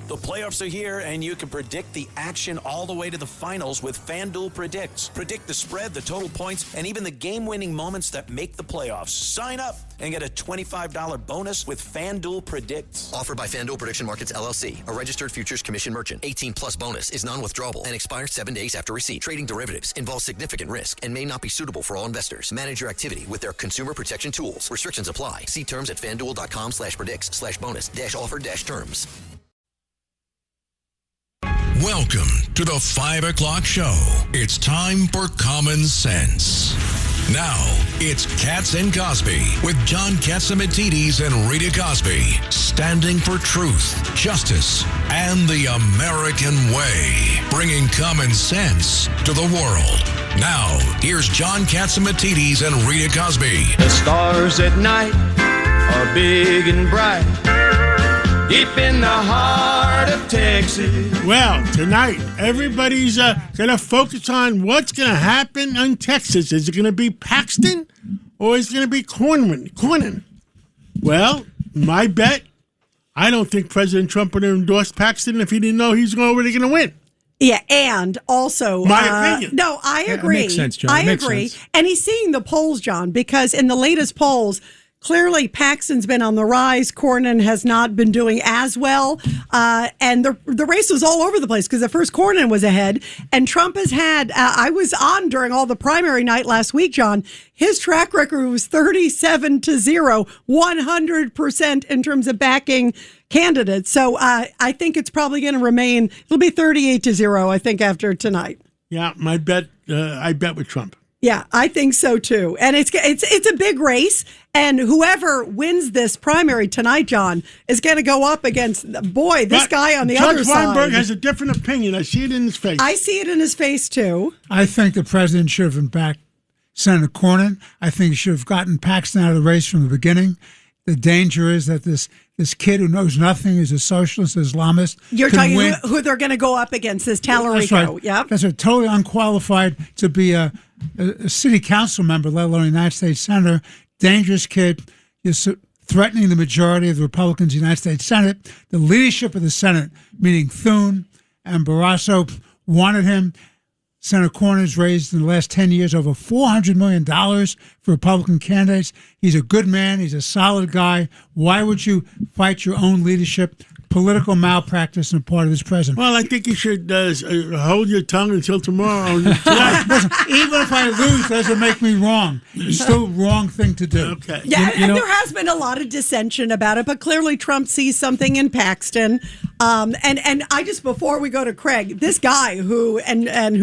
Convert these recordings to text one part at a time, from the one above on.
The playoffs are here, and you can predict the action all the way to the finals with FanDuel Predicts. Predict the spread, the total points, and even the game-winning moments that make the playoffs. Sign up and get a $25 bonus with FanDuel Predicts. Offered by FanDuel Prediction Markets, LLC, a registered futures commission merchant. 18 plus bonus is non-withdrawable and expires 7 days after receipt. Trading derivatives involves significant risk and may not be suitable for all investors. Manage your activity with their consumer protection tools. Restrictions apply. See terms at FanDuel.com/predicts/bonus-offer-terms. Welcome to the 5 o'clock show. It's time for Common Sense. Now, it's Katz and Cosby with John Catsimatidis and Rita Cosby, standing for truth, justice, and the American way, bringing common sense to the world. Now, here's John Catsimatidis and Rita Cosby. The stars at night are big and bright, deep in the heart of Texas. Well, tonight, everybody's going to focus on what's going to happen in Texas. Is it going to be Paxton or is it going to be Cornyn? Well, my bet, I don't think President Trump would endorse Paxton if he didn't know he's already going to win. Yeah, and also... My opinion. No, I agree. It makes sense, John. I agree. And he's seeing the polls, John, because in the latest polls... Clearly, Paxton's been on the rise. Cornyn has not been doing as well. And the race was all over the place because at first Cornyn was ahead. And Trump has had, I was on during all the primary night last week, John. His track record was 37-0, 100% in terms of backing candidates. So I think it's probably going to remain, it'll be 38-0, I think, after tonight. Yeah, I bet with Trump. Yeah, I think so too. And it's a big race, and whoever wins this primary tonight, John, is going to go up against this guy on the other side. Judge Weinberg has a different opinion. I see it in his face. I see it in his face too. I think the president should have backed Senator Cornyn. I think he should have gotten Paxton out of the race from the beginning. The danger is that this kid who knows nothing is a socialist, Islamist. You're talking who they're going to go up against, this Tallarico. That's right. Yep. That's right. Totally unqualified to be a city council member, let alone a United States senator. Dangerous kid. Is threatening the majority of the Republicans in the United States Senate. The leadership of the Senate, meaning Thune and Barrasso, wanted him. Senator Cornyn has raised in the last 10 years over $400 million for Republican candidates. He's a good man. He's a solid guy. Why would you fight your own leadership? Political malpractice on the part of this president. Well, I think you should hold your tongue until tomorrow. Listen, even if I lose, doesn't make me wrong. It's still the wrong thing to do. Okay. Yeah, and there has been a lot of dissension about it, but clearly Trump sees something in Paxton. And I just, before we go to Craig, this guy who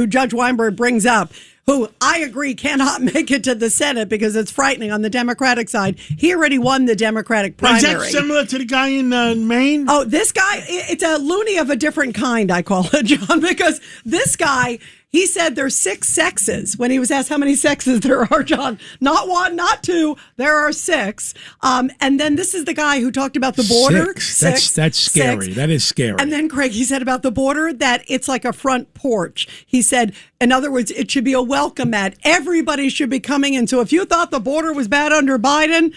Judge Weinberg brings up, who I agree cannot make it to the Senate because it's frightening on the Democratic side. He already won the Democratic primary. Is that similar to the guy in Maine? Oh, this guy, it's a loony of a different kind, I call it, John, because this guy, he said there's 6 sexes. When he was asked how many sexes there are, John, not 1, not 2, there are 6. And then this is the guy who talked about the border. 6. That's scary. 6. That is scary. And then Craig, he said about the border that it's like a front porch. He said, in other words, it should be a welcome mat. Everybody should be coming in. So if you thought the border was bad under Biden,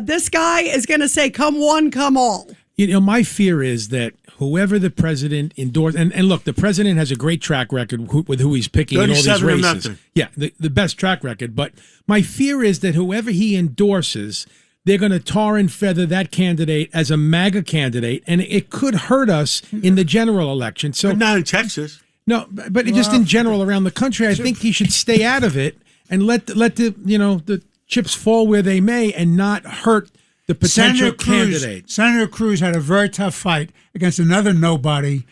this guy is going to say, come one, come all. You know, my fear is that whoever the president endorsed, and look, the president has a great track record with who he's picking in all these races. Yeah, the best track record. But my fear is that whoever he endorses, they're going to tar and feather that candidate as a MAGA candidate, and it could hurt us in the general election. So, but not in Texas. No, but just in general around the country, I think he should stay out of it and let the chips fall where they may and not hurt the potential candidate. Senator Cruz had a very tough fight against another nobody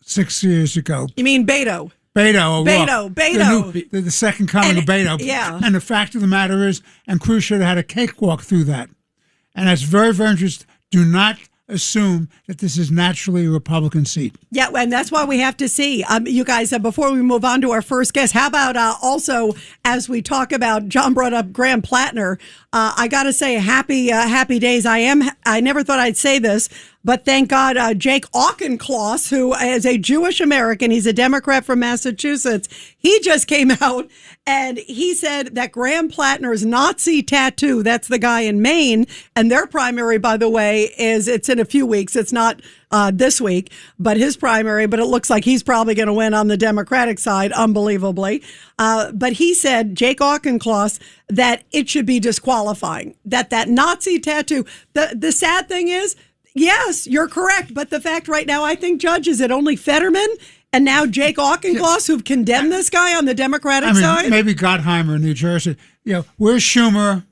6 years ago. You mean Beto? Beto. The second coming of Beto. Yeah. And the fact of the matter is, and Cruz should have had a cakewalk through that. And that's very, very interesting. Do not assume that this is naturally a Republican seat. Yeah, and that's why we have to see. You guys, before we move on to our first guest, how about also, as we talk about, John brought up Graham Plattner. I got to say, happy days. I never thought I'd say this, But thank God, Jake Auchincloss, who is a Jewish American, he's a Democrat from Massachusetts, he just came out and he said that Graham Plattner's Nazi tattoo, that's the guy in Maine, and their primary, by the way, it's in a few weeks. It's not this week, but his primary, but it looks like he's probably going to win on the Democratic side, unbelievably. But he said, Jake Auchincloss, that it should be disqualifying, that Nazi tattoo. The sad thing is, yes, you're correct, but the fact right now, I think judges it only Fetterman and now Jake Auchincloss, who've condemned this guy on the Democratic side. Maybe Gottheimer, New Jersey. Where's Schumer?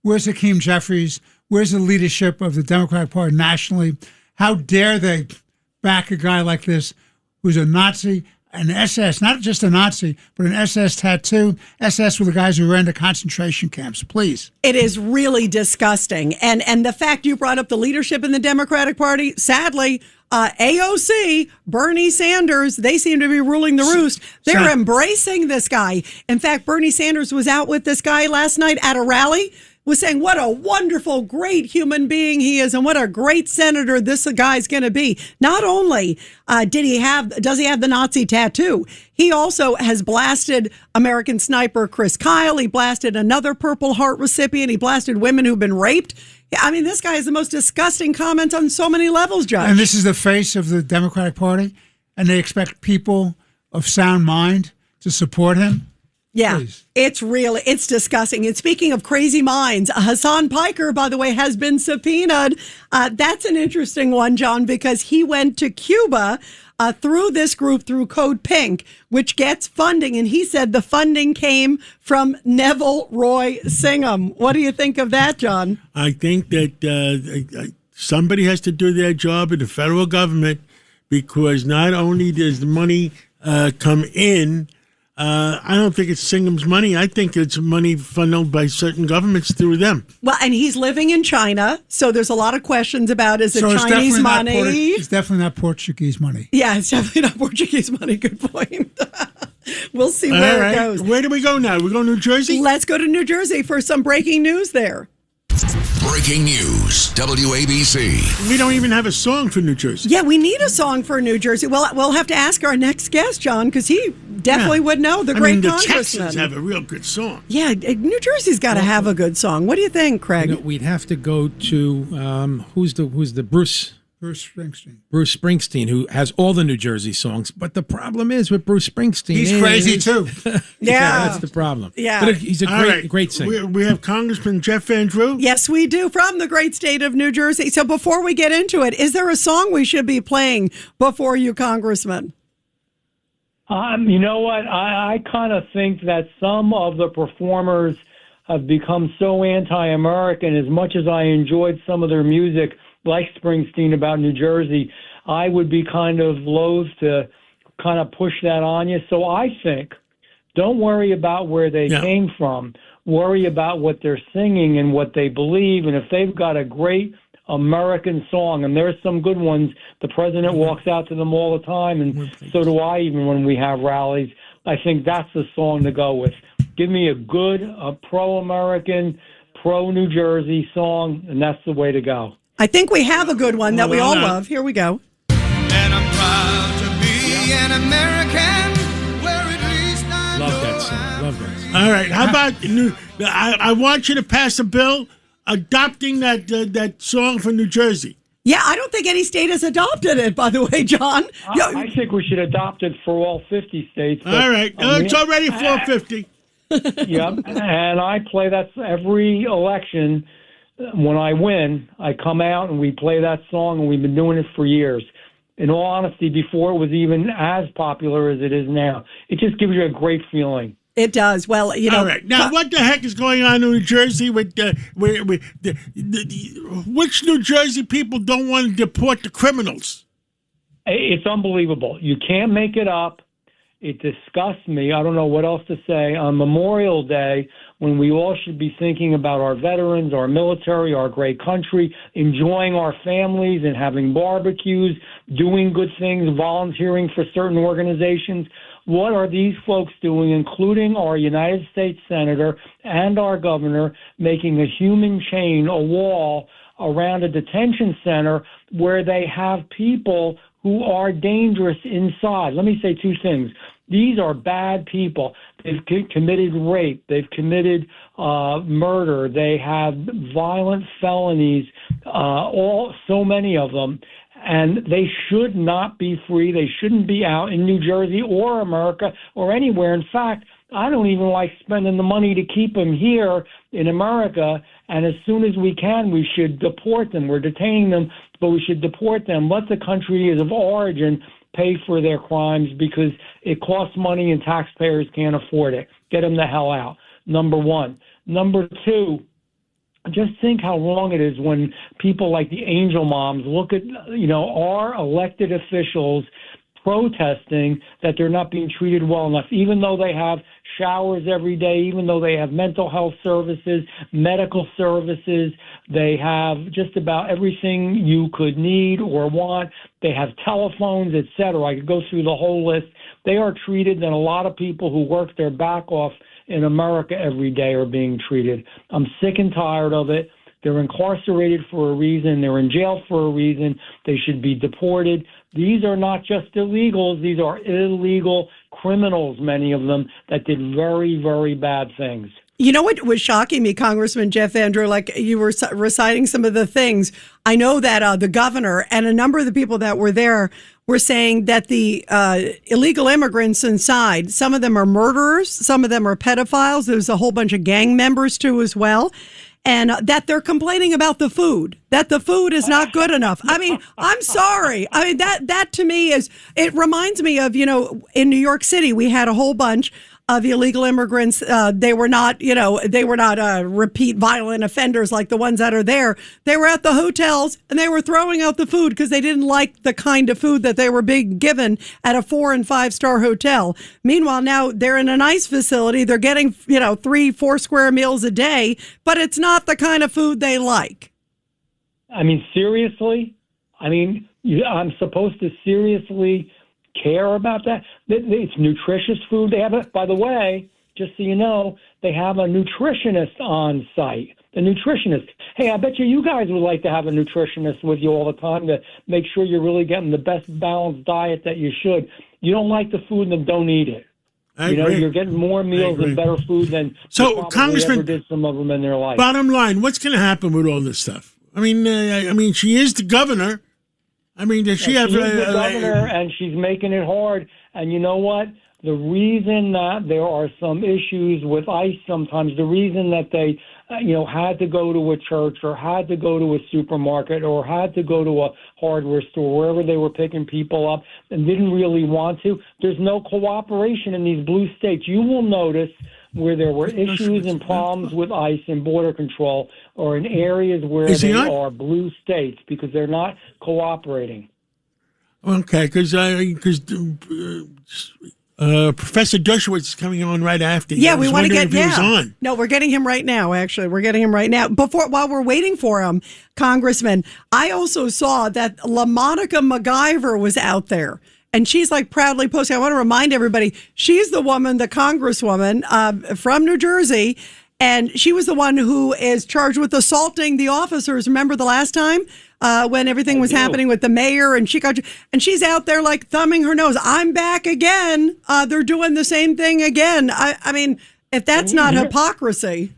Where's Hakeem Jeffries? Where's the leadership of the Democratic Party nationally? How dare they back a guy like this who's a Nazi, an SS, not just a Nazi, but an SS tattoo. SS were the guys who ran the concentration camps. Please. It is really disgusting. And the fact you brought up the leadership in the Democratic Party, sadly, AOC, Bernie Sanders, they seem to be ruling the roost. They're embracing this guy. In fact, Bernie Sanders was out with this guy last night at a rally, was saying what a wonderful, great human being he is and what a great senator this guy's going to be. Not only does he have the Nazi tattoo, he also has blasted American sniper Chris Kyle. He blasted another Purple Heart recipient. He blasted women who've been raped. I mean, this guy has the most disgusting comments on so many levels, Judge. And this is the face of the Democratic Party, and they expect people of sound mind to support him? Yeah, Please. It's disgusting. And speaking of crazy minds, Hassan Piker, by the way, has been subpoenaed. That's an interesting one, John, because he went to Cuba through this group, through Code Pink, which gets funding. And he said the funding came from Neville Roy Singham. What do you think of that, John? I think that somebody has to do their job in the federal government, because not only does the money come in, I don't think it's Singham's money. I think it's money funneled by certain governments through them. Well, and he's living in China, so there's a lot of questions about, is it Chinese money? It's definitely not Portuguese money. Yeah, it's definitely not Portuguese money. Good point. We'll see where it goes. Where do we go now? We go to New Jersey? Let's go to New Jersey for some breaking news there. Breaking news, WABC. We don't even have a song for New Jersey. Yeah, we need a song for New Jersey. Well, we'll have to ask our next guest, John, because he definitely would know, the great congressman. The Texans have a real good song. Yeah, New Jersey's got to have a good song. What do you think, Craig? We'd have to go to who's the Bruce Springsteen, who has all the New Jersey songs. But the problem is with Bruce Springsteen, he's crazy too. Yeah, that's the problem. Yeah, but he's a great singer. We have Congressman Jeff Van Drew. Yes, we do, from the great state of New Jersey. So before we get into it, is there a song we should be playing before you, Congressman? You know what? I kind of think that some of the performers have become so anti-American. As much as I enjoyed some of their music, like Springsteen about New Jersey, I would be kind of loath to kind of push that on you. So I think don't worry about where they came from. Worry about what they're singing and what they believe. And if they've got a great American song, and there's some good ones, the president walks out to them all the time, and so do I, even when we have rallies. I think that's the song to go with. Give me a good, pro-American, pro-New Jersey song, and that's the way to go. I think we have a good one that we all love. Here we go. And I'm proud to be an American, where at least I Love that song. Love that song. All right. How about I want you to pass a bill adopting that song for New Jersey. Yeah, I don't think any state has adopted it, by the way, John. I think we should adopt it for all 50 states. But, all right. It's already 450. Yep. And I play that every election. When I win, I come out and we play that song, and we've been doing it for years. In all honesty, before it was even as popular as it is now. It just gives you a great feeling. It does. Well, All right. Now, what the heck is going on in New Jersey with which New Jersey people don't want to deport the criminals? It's unbelievable. You can't make it up. It disgusts me. I don't know what else to say. On Memorial Day, when we all should be thinking about our veterans, our military, our great country, enjoying our families and having barbecues, doing good things, volunteering for certain organizations, what are these folks doing, including our United States Senator and our governor, making a human chain, a wall around a detention center where they have people who are dangerous inside. Let me say two things. These are bad people. They've committed rape. They've committed murder. They have violent felonies, so many of them. And they should not be free. They shouldn't be out in New Jersey or America or anywhere. In fact, I don't even like spending the money to keep them here in America. And as soon as we can, we should deport them. We're detaining them, but we should deport them. Let the countries of origin pay for their crimes because it costs money and taxpayers can't afford it. Get them the hell out. Number one. Number two, just think how wrong it is when people like the Angel Moms look at, our elected officials protesting that they're not being treated well enough, even though they have showers every day, even though they have mental health services, medical services, they have just about everything you could need or want. They have telephones, etc. I could go through the whole list. They are treated than a lot of people who work their back off in America every day are being treated. I'm sick and tired of it. They're incarcerated for a reason. They're in jail for a reason. They should be deported. These are not just illegals. These are illegal criminals, many of them, that did very, very bad things. You know what was shocking me, Congressman Jeff Andrew, like you were reciting some of the things. I know that the governor and a number of the people that were there were saying that the illegal immigrants inside, some of them are murderers, some of them are pedophiles. There's a whole bunch of gang members too as well. And that they're complaining about the food, that the food is not good enough. I mean, I'm sorry. I mean, that to me it reminds me of, in New York City, we had a whole bunch of illegal immigrants. They were not repeat violent offenders like the ones that are there. They were at the hotels and they were throwing out the food because they didn't like the kind of food that they were being given at a 4- and 5-star hotel. Meanwhile, now they're in a nice facility. They're getting, 3-4 square meals a day, but it's not the kind of food they like. I mean, seriously? I'm supposed to seriously care about that? It's nutritious food. They have it, by the way, just so you know, they have a nutritionist on site. The nutritionist. Hey, I bet you guys would like to have a nutritionist with you all the time to make sure you're really getting the best balanced diet that you should. You don't like the food, then don't eat it. I agree. You're getting more meals and better food than Congressman, ever did some of them in their life. Bottom line, what's going to happen with all this stuff? I mean, she is the governor. Does she have the governor, and she's making it hard. And you know what? The reason that there are some issues with ICE sometimes, the reason that they, had to go to a church or had to go to a supermarket or had to go to a hardware store, wherever they were picking people up and didn't really want to, there's no cooperation in these blue states. You will notice where there were issues and problems with ICE and border control or in areas where they are blue states because they're not cooperating. Okay, because Professor Dershowitz is coming on right after. Yeah, we want to get on. No, we're getting him right now, actually. We're getting him right now. While we're waiting for him, Congressman, I also saw that LaMonica MacGyver was out there. And she's proudly posting. I want to remind everybody, she's the woman, the congresswoman from New Jersey, and she was the one who is charged with assaulting the officers. Remember the last time when everything was happening with the mayor, and she's out there thumbing her nose. I'm back again. They're doing the same thing again. I mean, if that's not hypocrisy.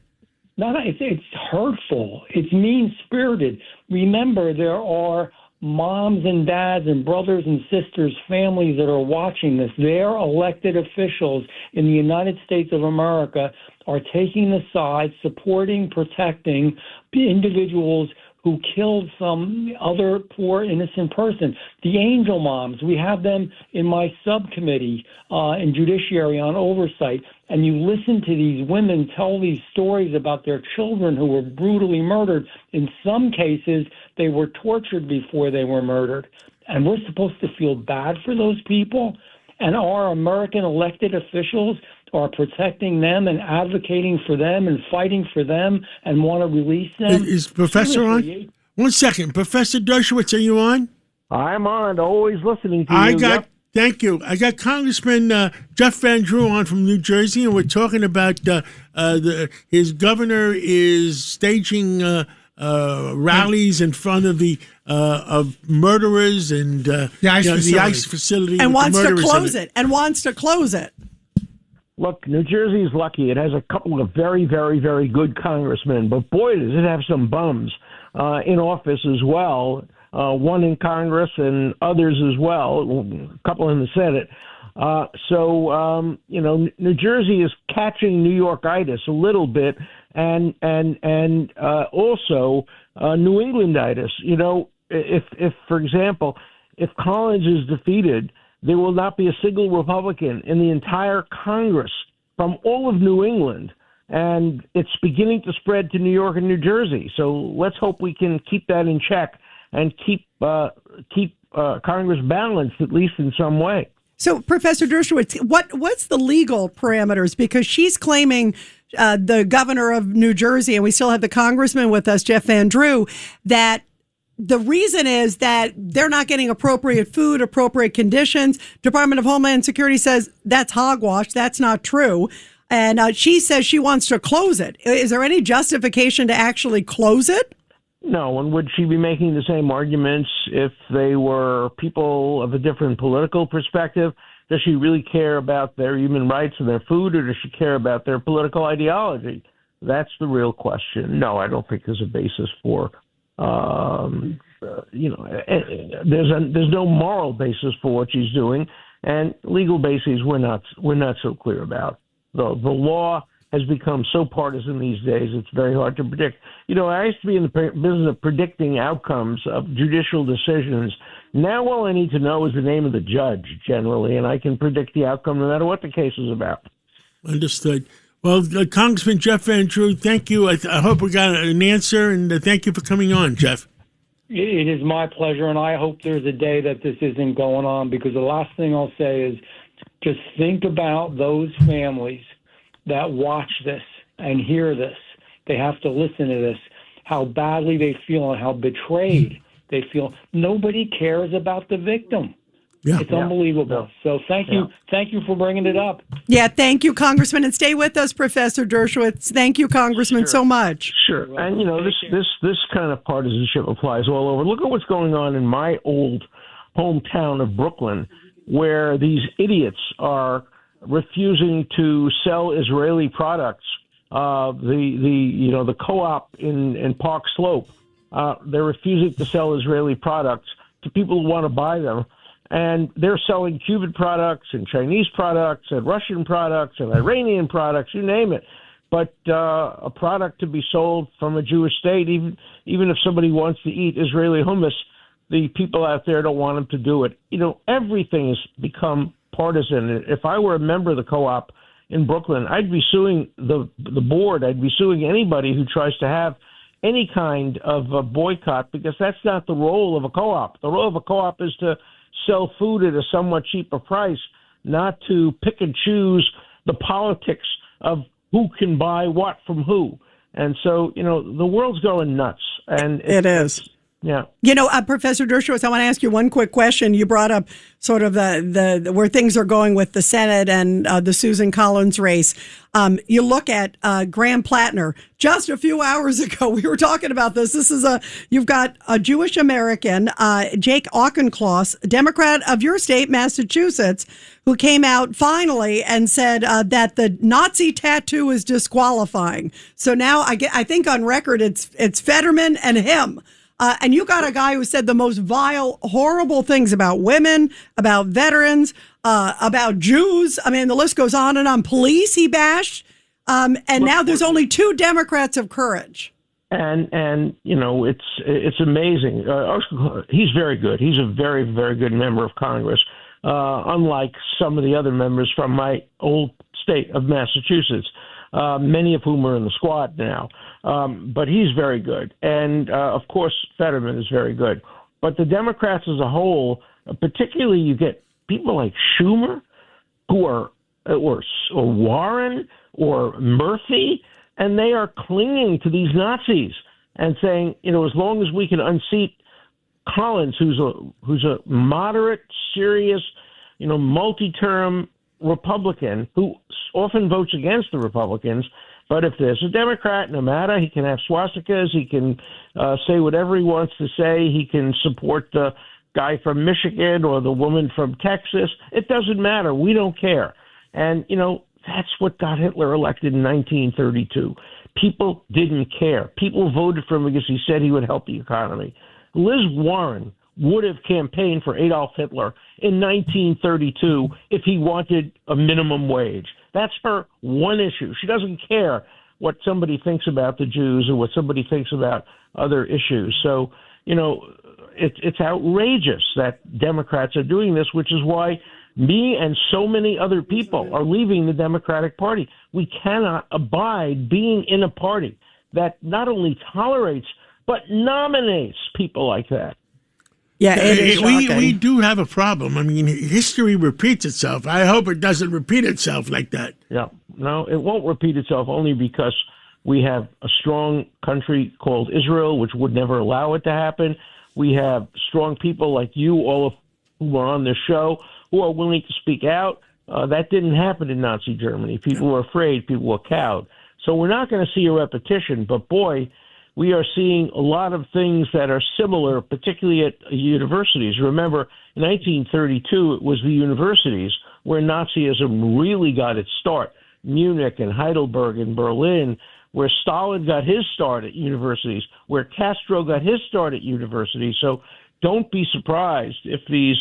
No, it's hurtful. It's mean-spirited. Remember, there are moms and dads and brothers and sisters, families that are watching this. Their elected officials in the United States of America are taking the side, supporting, protecting individuals who killed some other poor innocent person. The Angel Moms, we have them in my subcommittee in Judiciary on Oversight, and you listen to these women tell these stories about their children who were brutally murdered. In some cases, they were tortured before they were murdered. And we're supposed to feel bad for those people? And our American elected officials are protecting them and advocating for them and fighting for them and want to release them? Is Professor on? 1 second. Professor Dershowitz, are you on? I'm on, always listening to you. Thank you. I got Congressman Jeff Van Drew on from New Jersey, and we're talking about his governor is staging rallies in front of the of murderers and the ICE facility, and wants to close it. And wants to close it. Look, New Jersey is lucky. It has a couple of very, very, very good congressmen, but boy, does it have some bums in office as well. One in Congress and others as well, a couple in the Senate. New Jersey is catching New Yorkitis a little bit, and also New Englanditis. If for example, if Collins is defeated, there will not be a single Republican in the entire Congress from all of New England, and it's beginning to spread to New York and New Jersey. So let's hope we can keep that in check and keep Congress balanced, at least in some way. So, Professor Dershowitz, what's the legal parameters? Because she's claiming, the governor of New Jersey, and we still have the congressman with us, Jeff Van Drew, that the reason is that they're not getting appropriate food, appropriate conditions. Department of Homeland Security says that's hogwash. That's not true. And she says she wants to close it. Is there any justification to actually close it? No, and would she be making the same arguments if they were people of a different political perspective? Does she really care about their human rights and their food, or does she care about their political ideology? That's the real question. No, I don't think there's a basis for, there's no moral basis for what she's doing, and legal bases we're not so clear about. The law has become so partisan these days, it's very hard to predict. I used to be in the business of predicting outcomes of judicial decisions. Now all I need to know is the name of the judge, generally, and I can predict the outcome no matter what the case is about. Understood. Well, Congressman Jeff Van Drew, thank you. I hope we got an answer, and thank you for coming on, Jeff. It is my pleasure, and I hope there's a day that this isn't going on, because the last thing I'll say is just think about those families that watch this and hear this. They have to listen to this, how badly they feel and how betrayed they feel. Nobody cares about the victim. Yeah. It's unbelievable. So thank you for bringing it up. Yeah, thank you, Congressman, and stay with us, Professor Dershowitz. Thank you, Congressman, so much. Sure, and this kind of partisanship applies all over. Look at what's going on in my old hometown of Brooklyn, where these idiots are refusing to sell Israeli products. The co-op in Park Slope, they're refusing to sell Israeli products to people who want to buy them. And they're selling Cuban products and Chinese products and Russian products and Iranian products, you name it. But a product to be sold from a Jewish state, even if somebody wants to eat Israeli hummus, the people out there don't want them to do it. Everything has become partisan. If I were a member of the co-op in Brooklyn, I'd be suing the board. I'd be suing anybody who tries to have any kind of a boycott, because that's not the role of a co-op. The role of a co-op is to sell food at a somewhat cheaper price, not to pick and choose the politics of who can buy what from who. And so, the world's going nuts. And it is. Yeah. Professor Dershowitz, I want to ask you one quick question. You brought up sort of the where things are going with the Senate and the Susan Collins race. You look at Graham Plattner. Just a few hours ago, we were talking about this. You've got a Jewish American, Jake Auchincloss, Democrat of your state, Massachusetts, who came out finally and said that the Nazi tattoo is disqualifying. So now I think on record it's Fetterman and him. And you got a guy who said the most vile, horrible things about women, about veterans, about Jews. I mean, the list goes on and on. Police he bashed. And now there's only 2 Democrats of courage. And it's amazing. He's very good. He's a very, very good member of Congress, unlike some of the other members from my old state of Massachusetts, many of whom are in the squad now. But he's very good. And, of course, Fetterman is very good. But the Democrats as a whole, particularly you get people like Schumer, or Warren or Murphy, and they are clinging to these Nazis and saying, as long as we can unseat Collins, who's a moderate, serious, multi-term Republican who often votes against the Republicans, But if there's a Democrat, no matter, he can have swastikas, he can say whatever he wants to say, he can support the guy from Michigan or the woman from Texas. It doesn't matter. We don't care. And, that's what got Hitler elected in 1932. People didn't care. People voted for him because he said he would help the economy. Liz Warren would have campaigned for Adolf Hitler in 1932 if he wanted a minimum wage. That's her one issue. She doesn't care what somebody thinks about the Jews or what somebody thinks about other issues. So, it's outrageous that Democrats are doing this, which is why me and so many other people are leaving the Democratic Party. We cannot abide being in a party that not only tolerates but nominates people like that. Yeah, it is shocking. We do have a problem. I mean, history repeats itself. I hope it doesn't repeat itself like that. Yeah, no, it won't repeat itself only because we have a strong country called Israel, which would never allow it to happen. We have strong people like you, all of who are on this show, who are willing to speak out. That didn't happen in Nazi Germany. People were afraid. People were cowed. So we're not going to see a repetition. But, boy, we are seeing a lot of things that are similar, particularly at universities. Remember, in 1932, it was the universities where Nazism really got its start. Munich and Heidelberg and Berlin, where Stalin got his start at universities, where Castro got his start at universities. So don't be surprised if these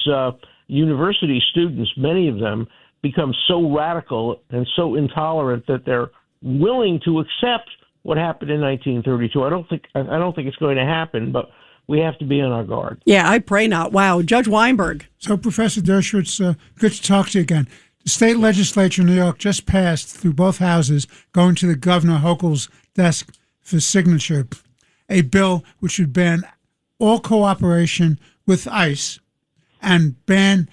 university students, many of them, become so radical and so intolerant that they're willing to accept what happened in 1932. I don't think it's going to happen, but we have to be on our guard. Yeah, I pray not. Wow, Judge Weinberg. So, Professor Dershowitz, good to talk to you again. The state legislature in New York just passed through both houses, going to the Governor Hochul's desk for signature, a bill which would ban all cooperation with ICE and ban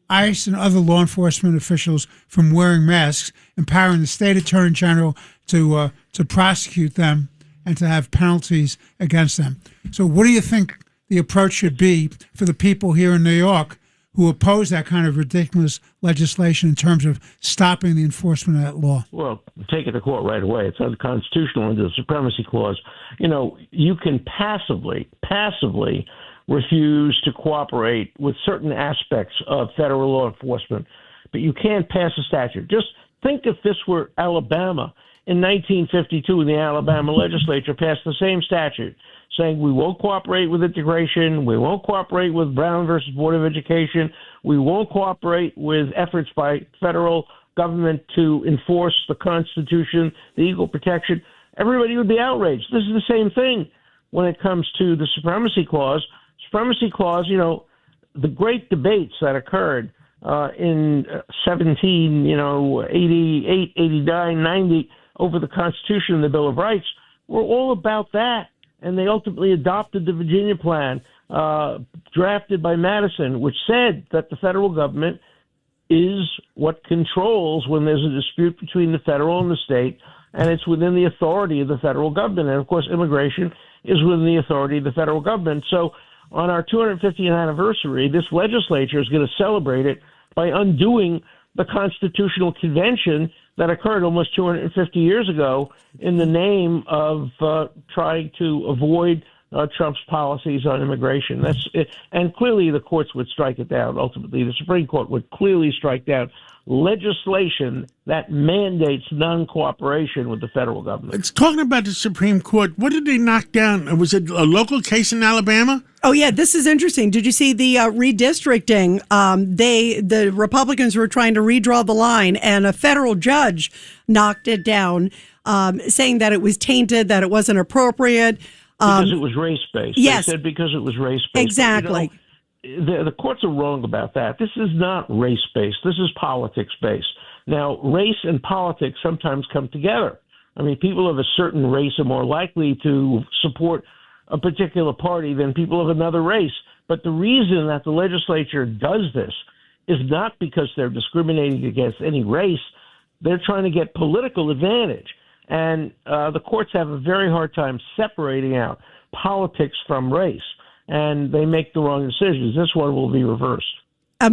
ICE and other law enforcement officials from wearing masks, empowering the state attorney general to prosecute them and to have penalties against them. So what do you think the approach should be for the people here in New York who oppose that kind of ridiculous legislation in terms of stopping the enforcement of that law? Well, take it to court right away. It's unconstitutional under the Supremacy Clause. You can passively refuse to cooperate with certain aspects of federal law enforcement, but you can't pass a statute. Just think if this were Alabama in 1952, the Alabama legislature passed the same statute saying we won't cooperate with integration, we won't cooperate with Brown versus Board of Education, we won't cooperate with efforts by federal government to enforce the Constitution, the equal protection. Everybody would be outraged. This is the same thing when it comes to the Supremacy Clause. Supremacy Clause, the great debates that occurred in 1788, 89, 90 over the Constitution and the Bill of Rights were all about that. And they ultimately adopted the Virginia Plan, drafted by Madison, which said that the federal government is what controls when there's a dispute between the federal and the state, and it's within the authority of the federal government. And, of course, immigration is within the authority of the federal government. So on our 250th anniversary, this legislature is going to celebrate it by undoing the Constitutional Convention that occurred almost 250 years ago in the name of trying to avoid Trump's policies on immigration. That's it. And clearly the courts would strike it down. Ultimately, the Supreme Court would clearly strike down legislation that mandates non-cooperation with the federal government. It's talking about the Supreme Court. What did they knock down? Was it a local case in Alabama? Oh, yeah, this is interesting. Did you see the redistricting? The Republicans were trying to redraw the line, and a federal judge knocked it down, saying that it was tainted, that it wasn't appropriate. Because it was race-based. Yes. They said because it was race-based. Exactly. The courts are wrong about that. This is not race-based. This is politics-based. Now, race and politics sometimes come together. I mean, people of a certain race are more likely to support a particular party than people of another race. But the reason that the legislature does this is not because they're discriminating against any race. They're trying to get political advantage. And the courts have a very hard time separating out politics from race. And they make the wrong decisions. This one will be reversed.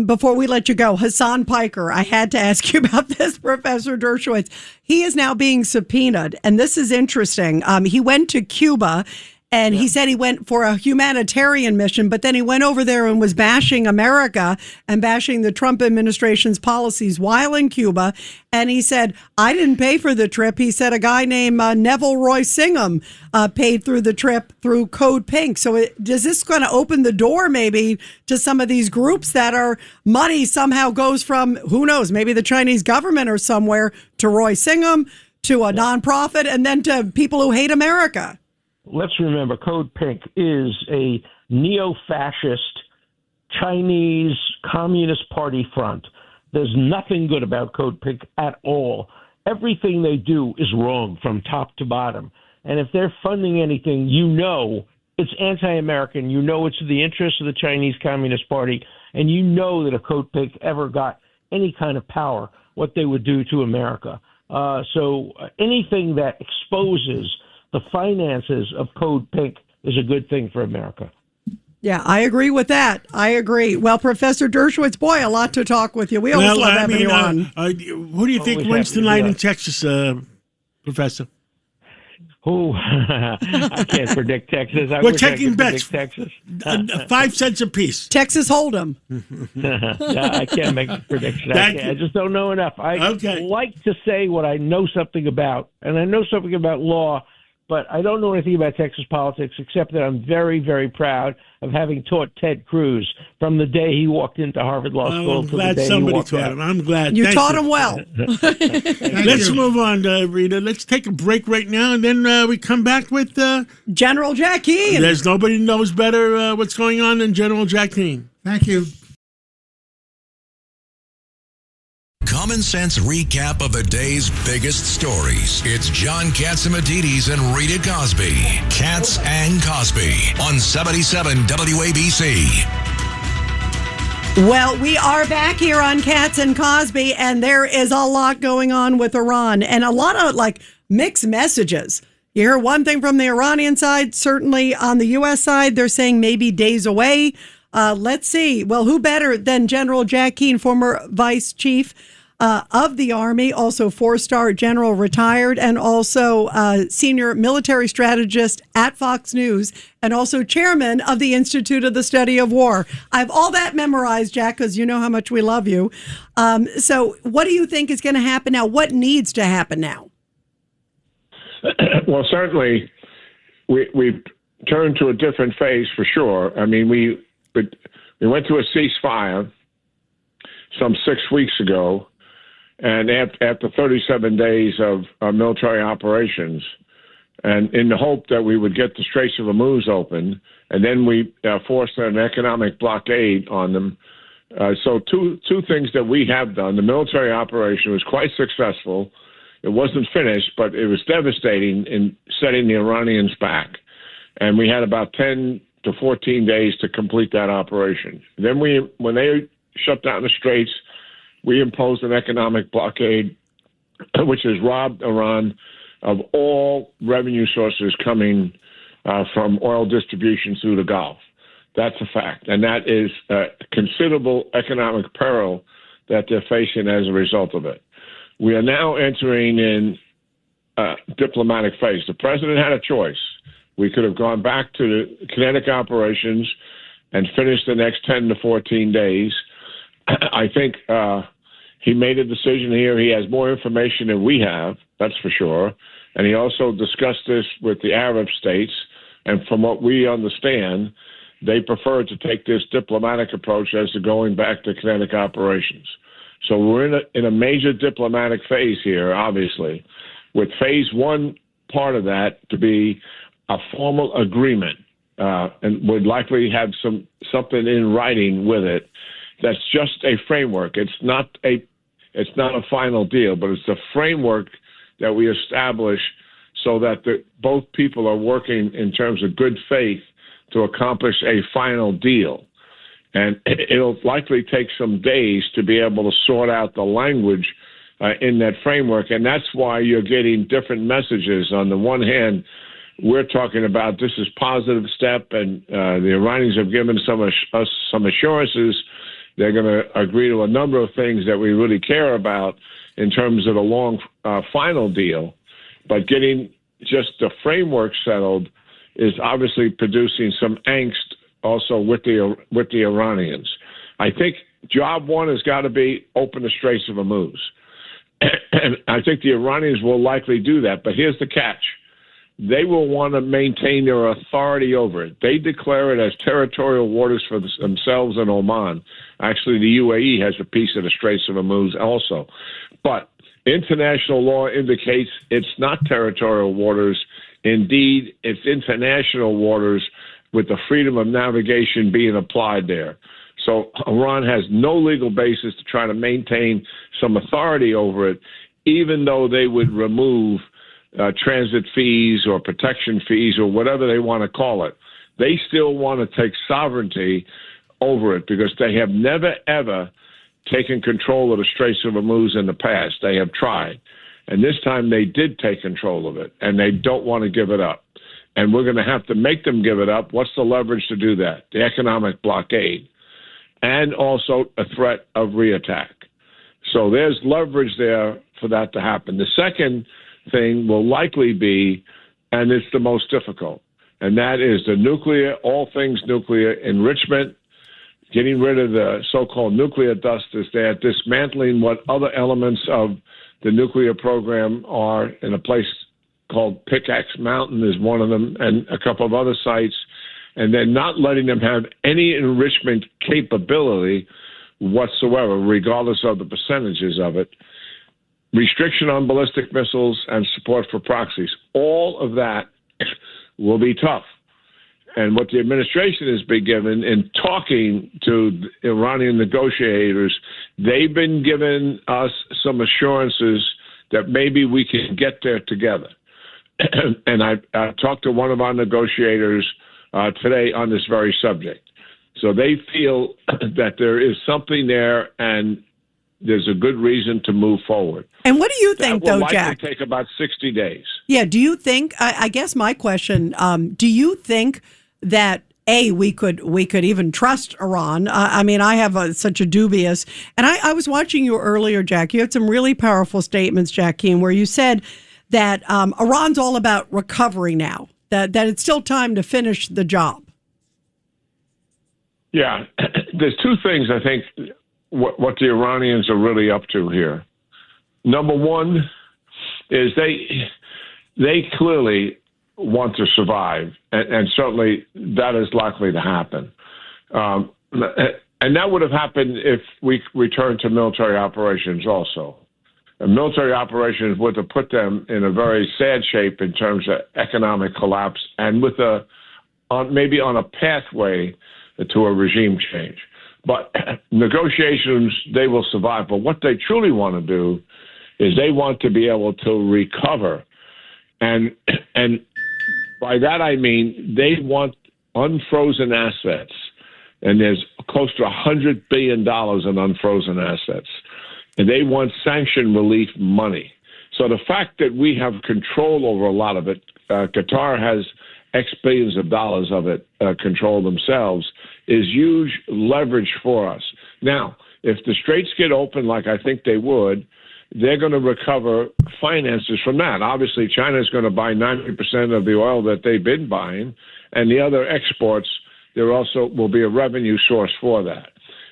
before we let you go, Hassan Piker, I had to ask you about this, Professor Dershowitz. He is now being subpoenaed, and this is interesting. He went to Cuba, and he said he went for a humanitarian mission, but then he went over there and was bashing America and bashing the Trump administration's policies while in Cuba. And he said, I didn't pay for the trip. He said a guy named Neville Roy Singham paid through the trip through Code Pink. So is this going to open the door maybe to some of these groups that are money somehow goes from, who knows, maybe the Chinese government or somewhere to Roy Singham, to a nonprofit, and then to people who hate America? Let's remember, Code Pink is a neo-fascist Chinese Communist Party front. There's nothing good about Code Pink at all. Everything they do is wrong from top to bottom. And if they're funding anything, you know it's anti-American. You know it's in the interest of the Chinese Communist Party. And you know that if Code Pink ever got any kind of power, what they would do to America. So anything that exposes the finances of Code Pink is a good thing for America. Yeah, I agree with that. I agree. Well, Professor Dershowitz, boy, a lot to talk with you. We always love having you on. Who do you think wins tonight in Texas, Professor? Oh, I can't predict Texas. We're taking bets. Texas. 5 cents apiece. Texas Hold'em. I can't make a prediction. I just don't know enough. I like to say what I know something about, and I know something about law, but I don't know anything about Texas politics except that I'm very, very proud of having taught Ted Cruz from the day he walked into Harvard Law School. I'm glad somebody taught him. I'm glad. You taught him well. Let's move on, Rita. Let's take a break right now, and then we come back with General Jack Keane. There's nobody knows better what's going on than General Jack Keane. Thank you. Common sense recap of the day's biggest stories. It's John Catsimatidis and Rita Cosby. Katz and Cosby on 77 WABC. Well, we are back here on Katz and Cosby, and there is a lot going on with Iran and a lot of mixed messages. You hear one thing from the Iranian side, certainly on the U.S. side, they're saying maybe days away. Let's see. Well, who better than General Jack Keane, former vice chief of the Army, also 4-star general, retired, and also senior military strategist at Fox News, and also chairman of the Institute of the Study of War. I have all that memorized, Jack, because you know how much we love you. So what do you think is going to happen now? What needs to happen now? Well, certainly we've turned to a different phase for sure. I mean, we went to a ceasefire some 6 weeks ago, and after 37 days of military operations, and in the hope that we would get the Straits of Hormuz open, and then we forced an economic blockade on them. So two things that we have done. The military operation was quite successful. It wasn't finished, but it was devastating in setting the Iranians back. And we had about 10 to 14 days to complete that operation. Then when they shut down the Straits, we imposed an economic blockade, which has robbed Iran of all revenue sources coming from oil distribution through the Gulf. That's a fact. And that is a considerable economic peril that they're facing as a result of it. We are now entering in a diplomatic phase. The president had a choice. We could have gone back to the kinetic operations and finished the next 10 to 14 days. I think he made a decision here. He has more information than we have, that's for sure. And he also discussed this with the Arab states. And from what we understand, they prefer to take this diplomatic approach as to going back to kinetic operations. So we're in a major diplomatic phase here, obviously, with phase one part of that to be a formal agreement, and would likely have something in writing with it. That's just a framework. It's not a final deal, but it's a framework that we establish so that both people are working in terms of good faith to accomplish a final deal. And it'll likely take some days to be able to sort out the language in that framework. And that's why you're getting different messages. On the one hand, we're talking about this is positive step, and the Iranians have given us some assurances, They're going to agree to a number of things that we really care about in terms of the long final deal. But getting just the framework settled is obviously producing some angst also with the Iranians. I think job one has got to be open the Straits of Hormuz. And I think the Iranians will likely do that. But here's the catch. They will want to maintain their authority over it. They declare it as territorial waters for themselves and Oman. Actually, the UAE has a piece of the Straits of Hormuz also. But international law indicates it's not territorial waters. Indeed, it's international waters with the freedom of navigation being applied there. So Iran has no legal basis to try to maintain some authority over it, even though they would remove transit fees or protection fees or whatever they want to call it. They still want to take sovereignty over it because they have never, ever taken control of the Straits of Hormuz in the past. They have tried. And this time they did take control of it, and they don't want to give it up. And we're going to have to make them give it up. What's the leverage to do that? The economic blockade. And also a threat of reattack. So there's leverage there for that to happen. The second thing will likely be, and it's the most difficult, and that is the nuclear, all things nuclear enrichment, getting rid of the so-called nuclear dust is there, dismantling what other elements of the nuclear program are in a place called Pickaxe Mountain is one of them, and a couple of other sites, and then not letting them have any enrichment capability whatsoever, regardless of the percentages of it. Restriction on ballistic missiles and support for proxies. All of that will be tough. And what the administration has been given in talking to the Iranian negotiators, they've been giving us some assurances that maybe we can get there together. And I talked to one of our negotiators today on this very subject. So they feel that there is something there and there's a good reason to move forward. And what do you think, though, Jack? That will likely take about 60 days. Yeah, do you think, I guess my question, do you think that, A, we could even trust Iran? I mean, I have such a dubious, and I was watching you earlier, Jack. You had some really powerful statements, Jack Keane, where you said that Iran's all about recovery now, that it's still time to finish the job. Yeah, there's two things I think what the Iranians are really up to here. Number one is they clearly want to survive, and certainly that is likely to happen. And that would have happened if we returned to military operations also. And military operations would have put them in a very sad shape in terms of economic collapse and with maybe on a pathway to a regime change. But negotiations, they will survive. But what they truly want to do is they want to be able to recover. And by that I mean they want unfrozen assets. And there's close to $100 billion in unfrozen assets. And they want sanction relief money. So the fact that we have control over a lot of it, Qatar has X billions of dollars of it control themselves, is huge leverage for us. Now, if the straits get open like I think they would, they're going to recover finances from that. Obviously, China is going to buy 90% of the oil that they've been buying, and the other exports, there also will be a revenue source for that.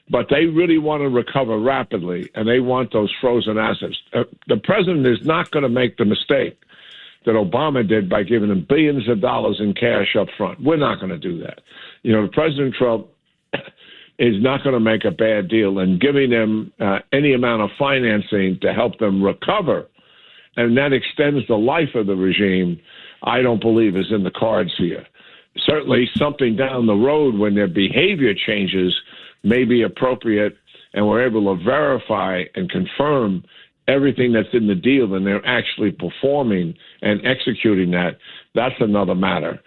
But they really want to recover rapidly, and they want those frozen assets. The president is not going to make the mistake that Obama did by giving them billions of dollars in cash up front. We're not going to do that. You know, President Trump is not going to make a bad deal, and giving them any amount of financing to help them recover, and that extends the life of the regime, I don't believe is in the cards here. Certainly something down the road when their behavior changes may be appropriate, and we're able to verify and confirm everything that's in the deal, and they're actually performing and executing that. That's another matter.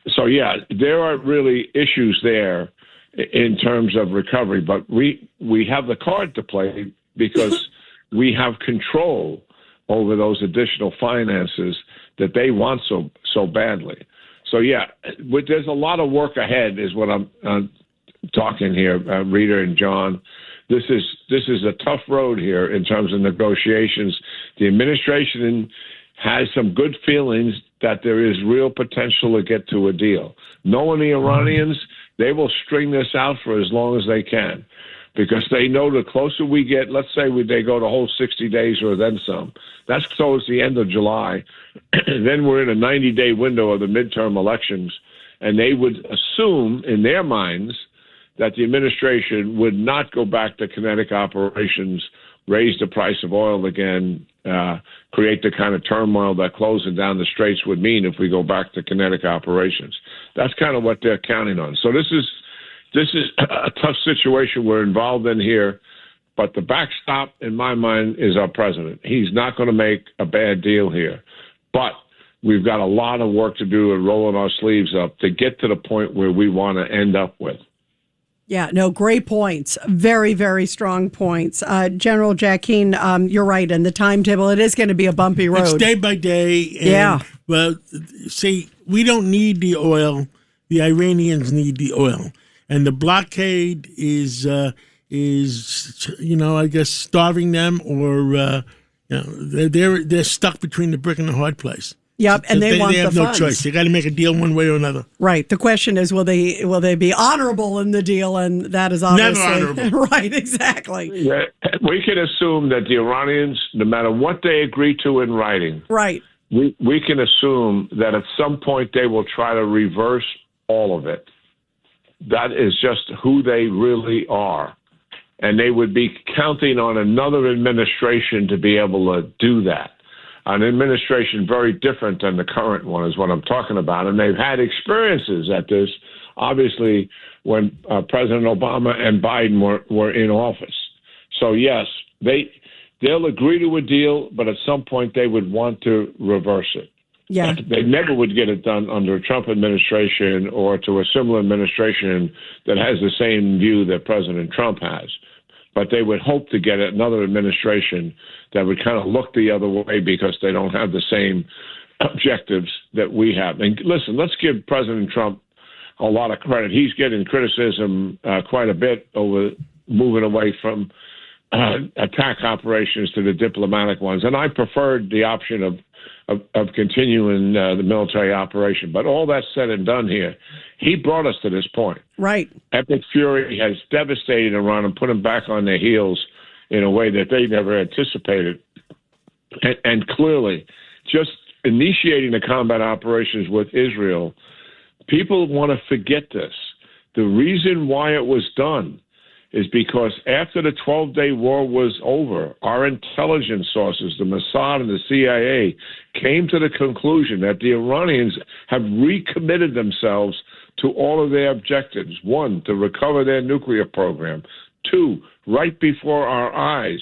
So, yeah, there are really issues there in terms of recovery, but we have the card to play because we have control over those additional finances that they want so badly. So, yeah, there's a lot of work ahead is what I'm talking here, Rita and John. This is a tough road here in terms of negotiations. The administration has some good feelings that there is real potential to get to a deal. Knowing the Iranians, they will string this out for as long as they can, because they know the closer we get, let's say they go the whole 60 days or then some. That's towards the end of July. Then we're in a 90-day window of the midterm elections, and they would assume in their minds that the administration would not go back to kinetic operations, raise the price of oil again, create the kind of turmoil that closing down the straits would mean if we go back to kinetic operations. That's kind of what they're counting on. So this is a tough situation we're involved in here, but the backstop, in my mind, is our president. He's not going to make a bad deal here, but we've got a lot of work to do and rolling our sleeves up to get to the point where we want to end up with. Yeah, no, great points. Very, very strong points. General Jacquin, you're right. And the timetable, it is going to be a bumpy road. It's day by day. And, well, see, we don't need the oil. The Iranians need the oil. And the blockade is I guess, starving them, or they're stuck between the brick and the hard place. Yep, and they want have the no funds. choice. They got to make a deal one way or another. Right. The question is, will they be honorable in the deal? And that is obviously never honorable. Right. Exactly. Yeah, we can assume that the Iranians, no matter what they agree to in writing, right, we can assume that at some point they will try to reverse all of it. That is just who they really are. And they would be counting on another administration to be able to do that. An administration very different than the current one is what I'm talking about. And they've had experiences at this, obviously, when President Obama and Biden were in office. So, yes, they'll agree to a deal, but at some point they would want to reverse it. Yeah. They never would get it done under a Trump administration or to a similar administration that has the same view that President Trump has. But they would hope to get another administration that would kind of look the other way because they don't have the same objectives that we have. And listen, let's give President Trump a lot of credit. He's getting criticism quite a bit over moving away from attack operations to the diplomatic ones. And I preferred the option of continuing the military operation. But all that said and done here, he brought us to this point. Right. Epic fury has devastated Iran and put them back on their heels in a way that they never anticipated. And clearly, just initiating the combat operations with Israel, people want to forget this. The reason why it was done is because after the 12-day war was over, our intelligence sources, the Mossad and the CIA, came to the conclusion that the Iranians have recommitted themselves to all of their objectives. One, to recover their nuclear program. Two, right before our eyes,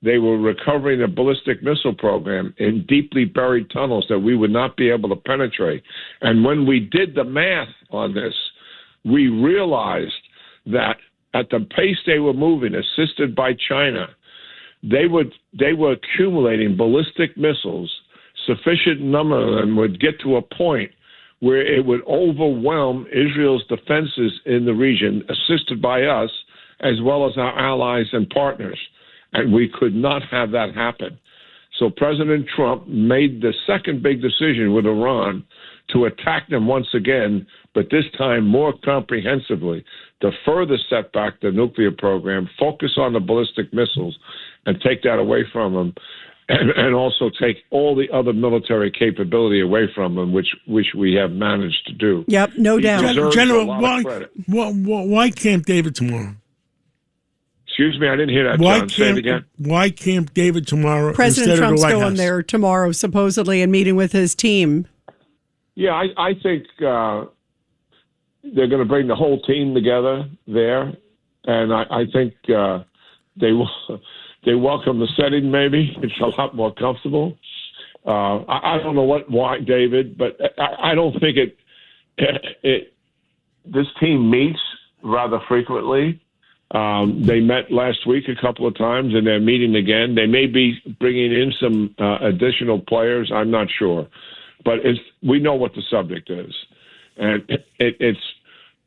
they were recovering the ballistic missile program in deeply buried tunnels that we would not be able to penetrate. And when we did the math on this, we realized that at the pace they were moving, assisted by China, they were accumulating ballistic missiles. Sufficient number of them would get to a point where it would overwhelm Israel's defenses in the region, assisted by us, as well as our allies and partners. And we could not have that happen. So President Trump made the second big decision with Iran to attack them once again, but this time more comprehensively, to further set back the nuclear program, focus on the ballistic missiles, and take that away from them, and also take all the other military capability away from them, which we have managed to do. Yep, no doubt. General, why Camp David tomorrow? Excuse me, I didn't hear that, John. Say it again. Why Camp David tomorrow President instead Trump's of the White going House? there tomorrow, supposedly, and meeting with his team. Yeah, I think they're going to bring the whole team together there, and I think they welcome the setting. Maybe it's a lot more comfortable. I don't know why David, but I don't think it. This team meets rather frequently. They met last week a couple of times, and they're meeting again. They may be bringing in some additional players. I'm not sure. But we know what the subject is. And it's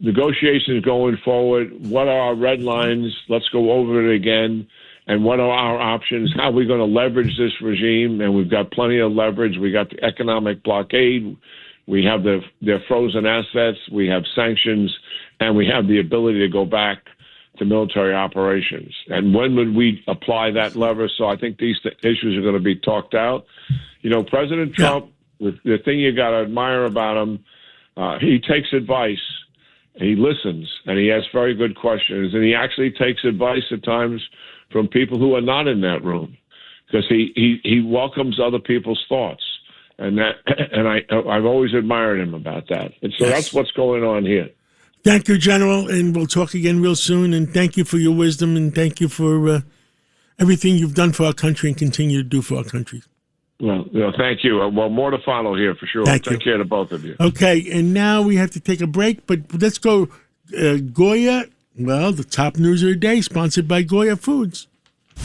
negotiations going forward. What are our red lines? Let's go over it again. And what are our options? How are we going to leverage this regime? And we've got plenty of leverage. We got the economic blockade. We have their frozen assets. We have sanctions. And we have the ability to go back to military operations. And when would we apply that lever? So I think these issues are going to be talked out. You know, President Trump, the thing you got to admire about him, he takes advice. He listens, and he asks very good questions. And he actually takes advice at times from people who are not in that room, because he welcomes other people's thoughts, and I've always admired him about that. And so that's what's going on here. Thank you, General, and we'll talk again real soon. And thank you for your wisdom, and thank you for everything you've done for our country and continue to do for our country. Well, thank you. Well, more to follow here for sure. Take care to both of you. Okay, and now we have to take a break, but let's go Goya. Well, the top news of the day, sponsored by Goya Foods.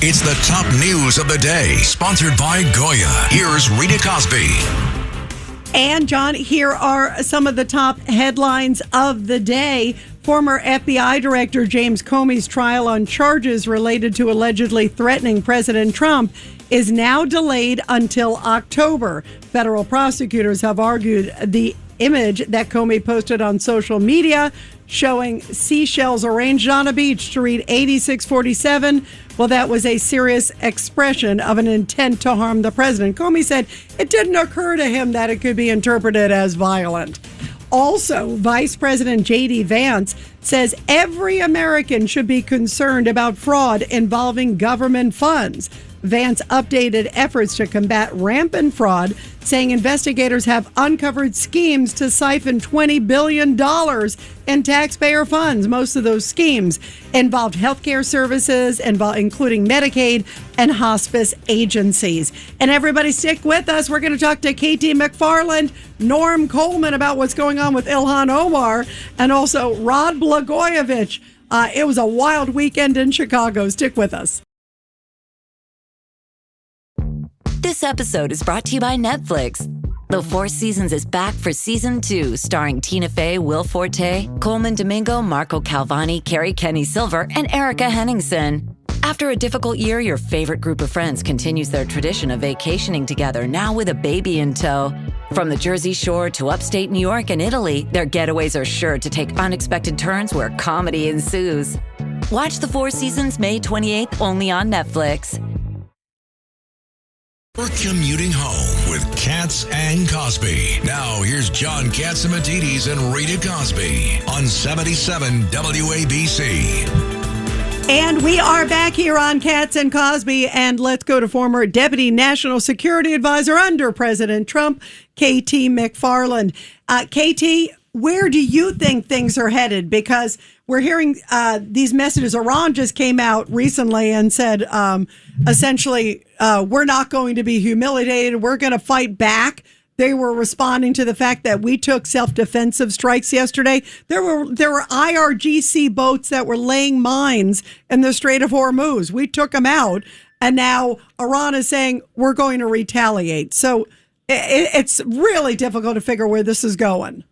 It's the top news of the day, sponsored by Goya. Here's Rita Cosby. And, John, here are some of the top headlines of the day. Former FBI Director James Comey's trial on charges related to allegedly threatening President Trump is now delayed until October. Federal prosecutors have argued the image that Comey posted on social media showing seashells arranged on a beach to read 8647. Well, that was a serious expression of an intent to harm the president. Comey said it didn't occur to him that it could be interpreted as violent. Also, Vice President J.D. Vance says every American should be concerned about fraud involving government funds. Vance updated efforts to combat rampant fraud, saying investigators have uncovered schemes to siphon $20 billion in taxpayer funds. Most of those schemes involved healthcare services, including Medicaid and hospice agencies. And everybody stick with us. We're going to talk to KT McFarland, Norm Coleman about what's going on with Ilhan Omar, and also Rod Blagojevich. It was a wild weekend in Chicago. Stick with us. This episode is brought to you by Netflix. The Four Seasons is back for season 2, starring Tina Fey, Will Forte, Coleman Domingo, Marco Calvani, Carrie Kenny Silver, and Erica Henningsen. After a difficult year, your favorite group of friends continues their tradition of vacationing together, now with a baby in tow. From the Jersey Shore to upstate New York and Italy, their getaways are sure to take unexpected turns where comedy ensues. Watch The Four Seasons May 28th only on Netflix. We're commuting home with Katz and Cosby. Now, here's John Katzimatidis and Rita Cosby on 77 WABC. And we are back here on Katz and Cosby, and let's go to former Deputy National Security Advisor under President Trump, KT McFarland. KT, where do you think things are headed? Because we're hearing these messages. Iran just came out recently and said, essentially, we're not going to be humiliated. We're going to fight back. They were responding to the fact that we took self-defensive strikes yesterday. There were IRGC boats that were laying mines in the Strait of Hormuz. We took them out, and now Iran is saying we're going to retaliate. So it's really difficult to figure where this is going.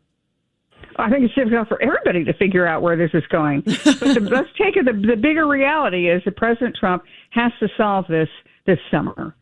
I think it's difficult for everybody to figure out where this is going. But let's take it. The bigger reality is that President Trump has to solve this summer,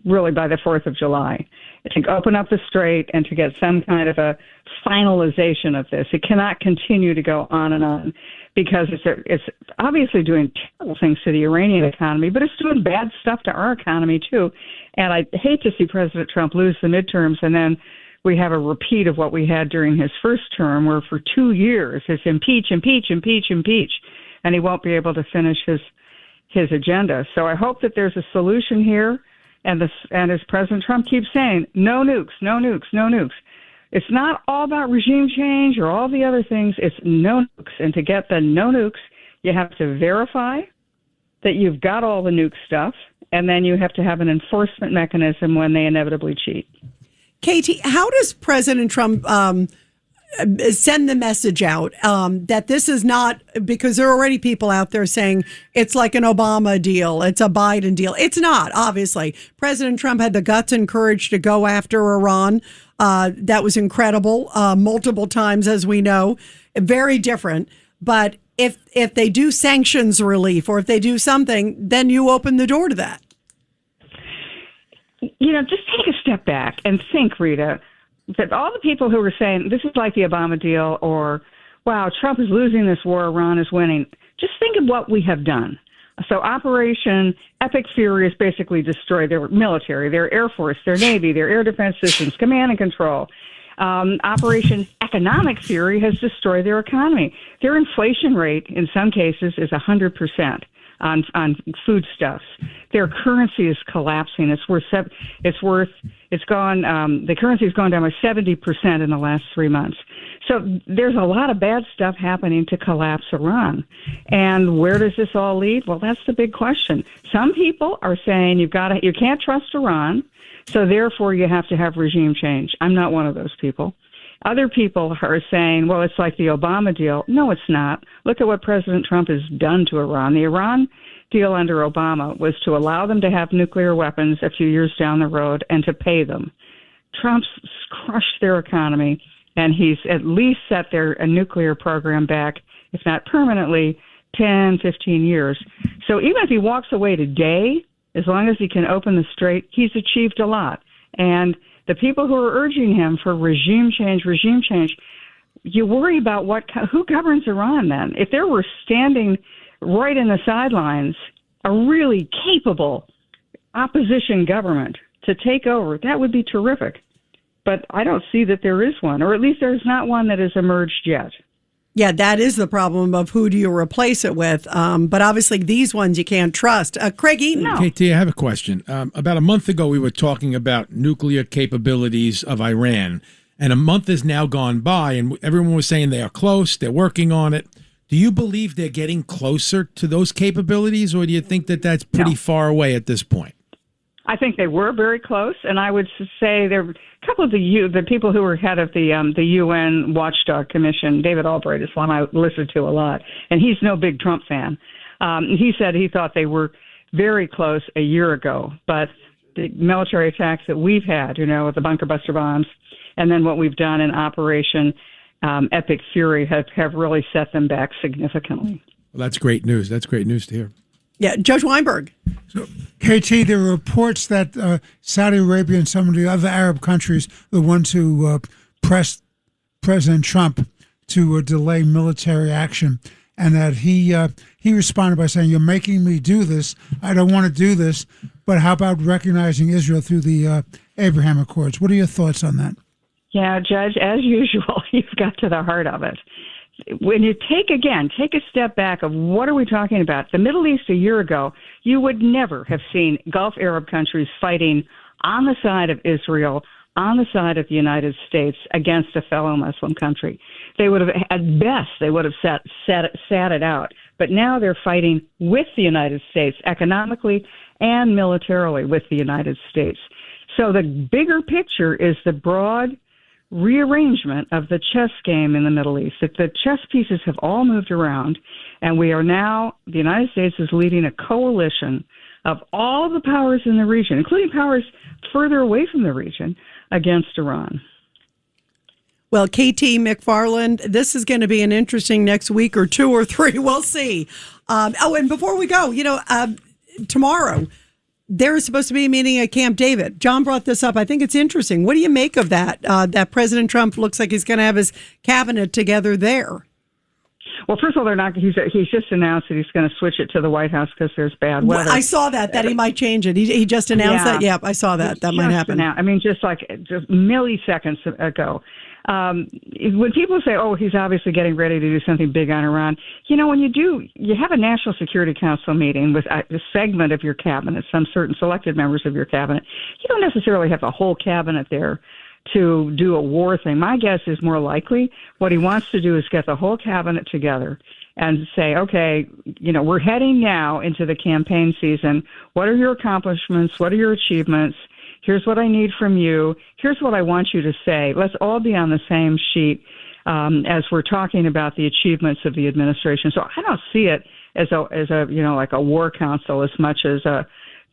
really by the 4th of July, to open up the strait and to get some kind of a finalization of this. It cannot continue to go on and on because it's obviously doing terrible things to the Iranian economy, but it's doing bad stuff to our economy too. And I hate to see President Trump lose the midterms and then we have a repeat of what we had during his first term, where for 2 years it's impeach, impeach, impeach, impeach, and he won't be able to finish his agenda. So I hope that there's a solution here, and as President Trump keeps saying, no nukes, no nukes, no nukes. It's not all about regime change or all the other things. It's no nukes, and to get the no nukes, you have to verify that you've got all the nuke stuff, and then you have to have an enforcement mechanism when they inevitably cheat. Katie, how does President Trump send the message out that this is not, because there are already people out there saying it's like an Obama deal, it's a Biden deal. It's not, obviously. President Trump had the guts and courage to go after Iran. That was incredible, multiple times, as we know. Very different. But if they do sanctions relief or if they do something, then you open the door to that. Just take a step back and think, Rita, that all the people who were saying this is like the Obama deal or, wow, Trump is losing this war, Iran is winning. Just think of what we have done. So Operation Epic Fury has basically destroyed their military, their Air Force, their Navy, their air defense systems, command and control. Operation Economic Fury has destroyed their economy. Their inflation rate, in some cases, is 100% on foodstuffs. Their currency is collapsing. The currency has gone down by 70% in the last 3 months. So there's a lot of bad stuff happening to collapse Iran. And where does this all lead? Well, that's the big question. Some people are saying you can't trust Iran, so therefore you have to have regime change. I'm not one of those people. Other people are saying, well, it's like the Obama deal. No, it's not. Look at what President Trump has done to Iran. The Iran deal under Obama was to allow them to have nuclear weapons a few years down the road and to pay them. Trump's crushed their economy, and he's at least set their nuclear program back, if not permanently, 10, 15 years. So even if he walks away today, as long as he can open the strait, he's achieved a lot. And the people who are urging him for regime change, you worry about who governs Iran then. If there were standing right in the sidelines a really capable opposition government to take over, that would be terrific. But I don't see that there is one, or at least there's not one that has emerged yet. Yeah, that is the problem of who do you replace it with. But obviously these ones you can't trust. Craig Eaton. No. KT, I have a question. About a month ago, we were talking about nuclear capabilities of Iran. And a month has now gone by, and everyone was saying they are close, they're working on it. Do you believe they're getting closer to those capabilities, or do you think that that's pretty far away at this point? I think they were very close, and I would say there were a couple of the people who were head of the UN Watchdog Commission. David Albright is one I listen to a lot, and he's no big Trump fan. He said he thought they were very close a year ago, but the military attacks that we've had, with the bunker buster bombs, and then what we've done in Operation Epic Fury have really set them back significantly. Well, that's great news. That's great news to hear. Yeah, Judge Weinberg. So, KT, there are reports that Saudi Arabia and some of the other Arab countries, the ones who pressed President Trump to delay military action, and that he responded by saying, "You're making me do this. I don't want to do this, but how about recognizing Israel through the Abraham Accords?" What are your thoughts on that? Yeah, Judge, as usual, you've got to the heart of it. When you take a step back of what are we talking about? The Middle East a year ago, you would never have seen Gulf Arab countries fighting on the side of Israel, on the side of the United States against a fellow Muslim country. They would have, at best, sat it out. But now they're fighting with the United States economically and militarily with the United States. So the bigger picture is the broad rearrangement of the chess game in the Middle East. That the chess pieces have all moved around, and we are now, the United States is leading a coalition of all the powers in the region, including powers further away from the region, against Iran. Well, KT McFarland, this is going to be an interesting next week or two or three. We'll see. And before we go, tomorrow, there is supposed to be a meeting at Camp David. John brought this up. I think it's interesting. What do you make of that? That President Trump looks like he's going to have his cabinet together there. Well, first of all, they're not. He's just announced that he's going to switch it to the White House because there's bad weather. Well, I saw that he might change it. He just announced that. Yep, I saw that. That might happen. Just milliseconds ago. When people say, "Oh, he's obviously getting ready to do something big on Iran," when you have a National Security Council meeting with a segment of your cabinet, some certain selected members of your cabinet. You don't necessarily have the whole cabinet there to do a war thing. My guess is more likely what he wants to do is get the whole cabinet together and say, okay, we're heading now into the campaign season. What are your accomplishments? What are your achievements? Here's what I need from you. Here's what I want you to say. Let's all be on the same sheet as we're talking about the achievements of the administration. So I don't see it as a like a war council as much as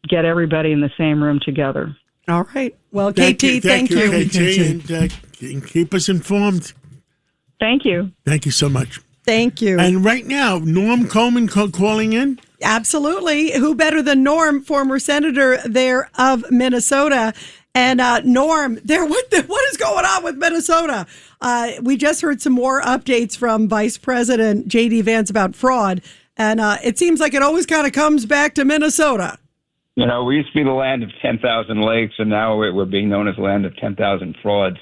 get everybody in the same room together. All right. Well, KT, thank you. KT, and keep us informed. Thank you. Thank you so much. Thank you. And right now, Norm Coleman calling in. Absolutely. Who better than Norm, former senator there of Minnesota? And Norm, what is going on with Minnesota? We just heard some more updates from Vice President J.D. Vance about fraud. And it seems like it always kind of comes back to Minnesota. We used to be the land of 10,000 lakes, and now we're being known as the land of 10,000 frauds.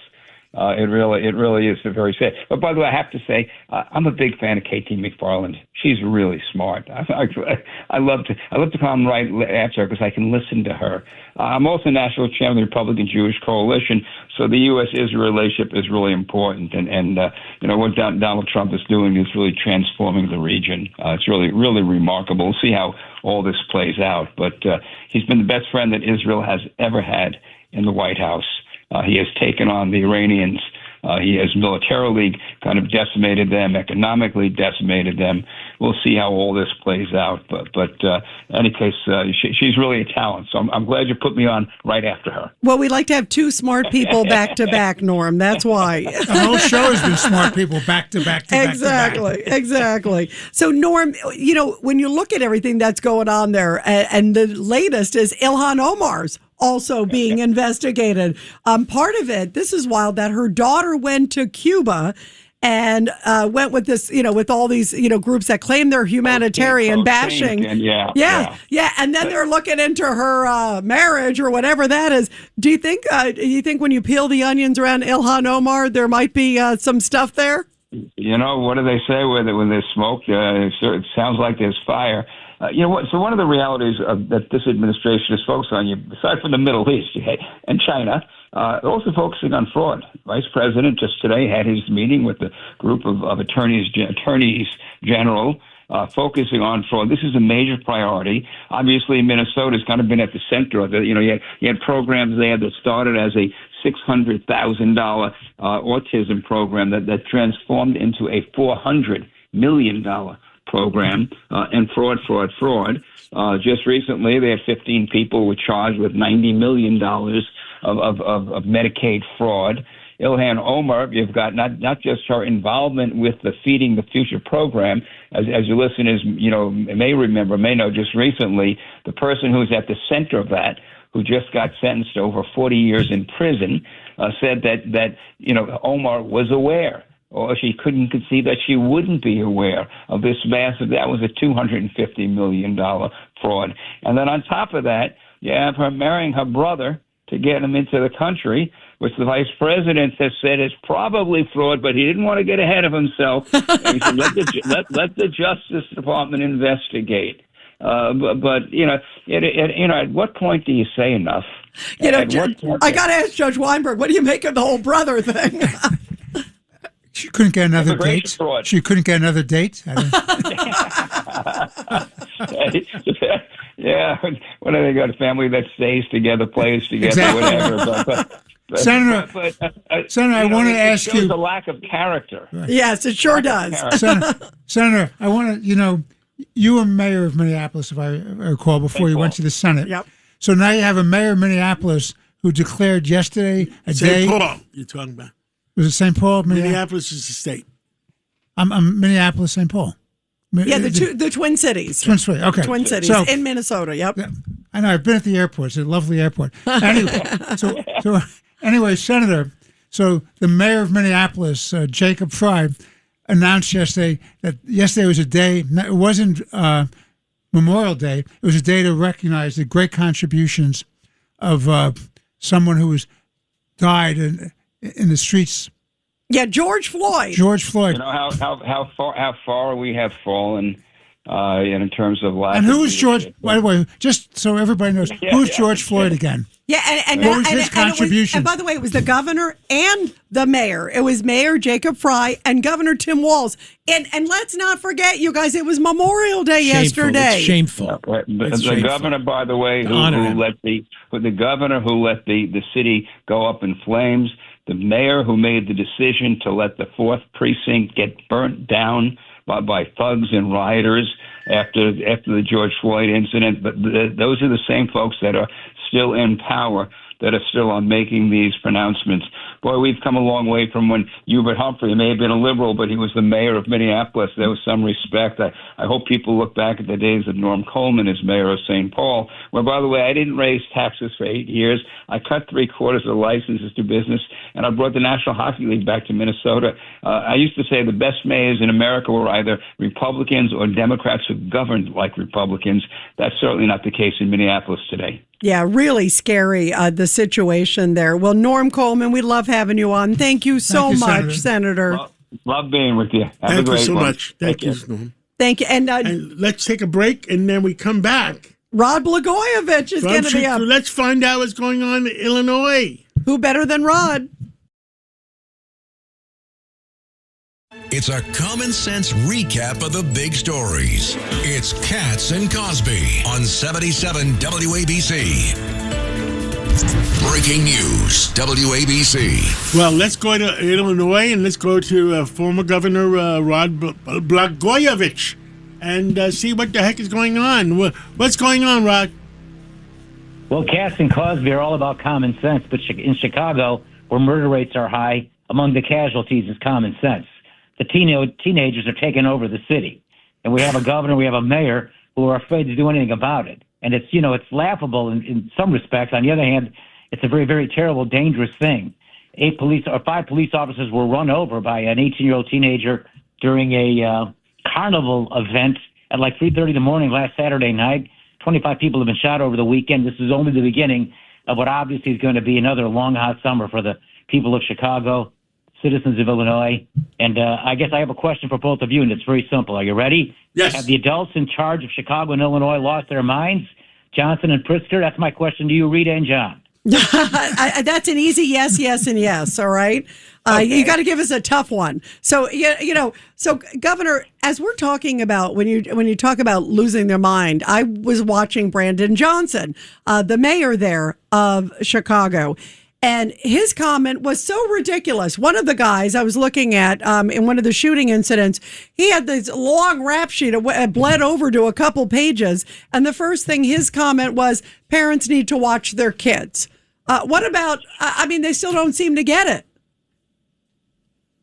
It really is very sad. But by the way, I have to say, I'm a big fan of Katie McFarland. She's really smart. I love to come right after her because I can listen to her. I'm also national chairman of the Republican Jewish Coalition, so the U.S.-Israel relationship is really important. And what Donald Trump is doing is really transforming the region. It's really, really remarkable. We'll see how all this plays out. But he's been the best friend that Israel has ever had in the White House. He has taken on the Iranians. He has militarily kind of decimated them, economically decimated them. We'll see how all this plays out. But in any case, she's really a talent. So I'm glad you put me on right after her. Well, we like to have two smart people back to back, Norm. That's why. The whole show has been smart people back to back to back. Exactly. So, Norm, when you look at everything that's going on there, and the latest is Ilhan Omar's also being investigated. Part of it, this is wild, that her daughter went to Cuba and went with this, with all these, groups that claim they're humanitarian bashing. Yeah. And then they're looking into her marriage or whatever that is. Do you think when you peel the onions around Ilhan Omar, there might be some stuff there? What do they say when there's smoke? It sounds like there's fire. So one of the realities that this administration is focused on, aside from the Middle East and China, also focusing on fraud. Vice President just today had his meeting with the group of attorneys general focusing on fraud. This is a major priority. Obviously, Minnesota's kind of been at the center of it. You had programs there that started as a $600,000 autism program that transformed into a $400 million program and fraud. Just recently, they had 15 people who were charged with $90 million of Medicaid fraud. Ilhan Omar, you've got not just her involvement with the Feeding the Future program, as your listeners may know, just recently, the person who's at the center of that, who just got sentenced to over 40 years in prison, said that Omar was aware, or she couldn't conceive that she wouldn't be aware of this massive. That was a $250 million fraud. And then on top of that, you have her marrying her brother to get him into the country, which the vice president has said is probably fraud, but he didn't want to get ahead of himself. And he said, let the Justice Department investigate. But at what point do you say enough? I got to ask Judge Weinberg, what do you make of the whole brother thing? She couldn't get another date. Fraud. She couldn't get another date. Yeah, what do they got? A family that stays together, plays together, exactly. Whatever. But Senator, I want to ask you the lack of character. Right. Yes, it sure does. Senator, I want to. You were mayor of Minneapolis, if I recall, before you went to the Senate. Yep. So now you have a mayor of Minneapolis who declared yesterday a day. St. Paul, you're talking about. Was it St. Paul? Minneapolis is the state. I'm Minneapolis, St. Paul. Yeah, the Twin Cities. Twin Cities, okay. Twin Cities in Minnesota, yep. Yeah, I know, I've been at the airport. It's a lovely airport. Anyway, Senator, so the mayor of Minneapolis, Jacob Fry, announced yesterday that yesterday was a day, it wasn't Memorial Day, it was a day to recognize the great contributions of someone who died in the streets. Yeah, George Floyd. You know how far we have fallen in terms of life. And who's George? By the way, just so everybody knows, who's George Floyd again? Yeah, and what was his contribution? And by the way, it was the governor and the mayor. It was Mayor Jacob Fry and Governor Tim Walz. And let's not forget, you guys, it was Memorial Day yesterday. It's shameful. The governor, by the way, who let the city go up in flames. The mayor who made the decision to let the 4th precinct get burnt down by thugs and rioters after the George Floyd incident. But those are the same folks that are still in power. that are still on making these pronouncements. Boy, we've come a long way from when Hubert Humphrey may have been a liberal, but he was the mayor of Minneapolis. There was some respect. I hope people look back at the days of Norm Coleman as mayor of St. Paul, where, by the way, I didn't raise taxes for 8 years. I cut 3/4 of the licenses to business, and I brought the National Hockey League back to Minnesota. I used to say the best mayors in America were either Republicans or Democrats who governed like Republicans. That's certainly not the case in Minneapolis today. Yeah, really scary, the situation there. Well, Norm Coleman, we love having you on. Thank you so much, Senator. Love being with you. Have Thank a great you so one. much. Thank you, Norm. Thank you. And let's take a break, and then we come back. Rod Blagojevich is going to be up. Let's find out what's going on in Illinois. Who better than Rod? It's a common sense recap of the big stories. It's Katz and Cosby on 77 WABC. Breaking news, WABC. Well, let's go to Illinois and let's go to former Governor Rod Blagojevich and see what the heck is going on. What's going on, Rod? Well, Katz and Cosby are all about common sense, but in Chicago, where murder rates are high, among the casualties is common sense. The teenagers are taking over the city, and we have a governor, we have a mayor who are afraid to do anything about it. And it's, it's laughable in some respects. On the other hand, it's a very, very terrible, dangerous thing. 5 police officers were run over by an 18-year-old teenager during a carnival event at like 3:30 in the morning last Saturday night. 25 people have been shot over the weekend. This is only the beginning of what obviously is going to be another long, hot summer for the people of Chicago, citizens of Illinois. And I guess I have a question for both of you, and it's very simple. Are you ready? Yes. Have the adults in charge of Chicago and Illinois lost their minds? Johnson and Pritzker? That's my question to you, Rita and John. That's an easy yes, yes, and yes. All right. Okay. You got to give us a tough one. So, so Governor, as we're talking about, when you talk about losing their mind, I was watching Brandon Johnson, the mayor there of Chicago. And his comment was so ridiculous. One of the guys I was looking at in one of the shooting incidents, he had this long rap sheet bled over to a couple pages. And the first thing his comment was, parents need to watch their kids. What about, they still don't seem to get it.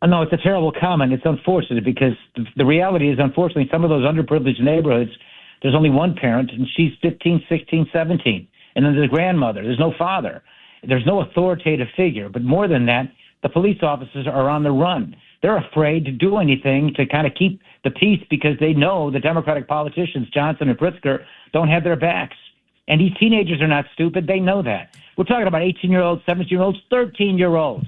No, it's a terrible comment. It's unfortunate because the reality is, unfortunately, some of those underprivileged neighborhoods, there's only one parent, and she's 15, 16, 17. And then there's a grandmother. There's no father. There's no authoritative figure. But more than that, the police officers are on the run. They're afraid to do anything to kind of keep the peace because they know the Democratic politicians, Johnson and Pritzker, don't have their backs. And these teenagers are not stupid. They know that. We're talking about 18-year-olds, 17-year-olds, 13-year-olds.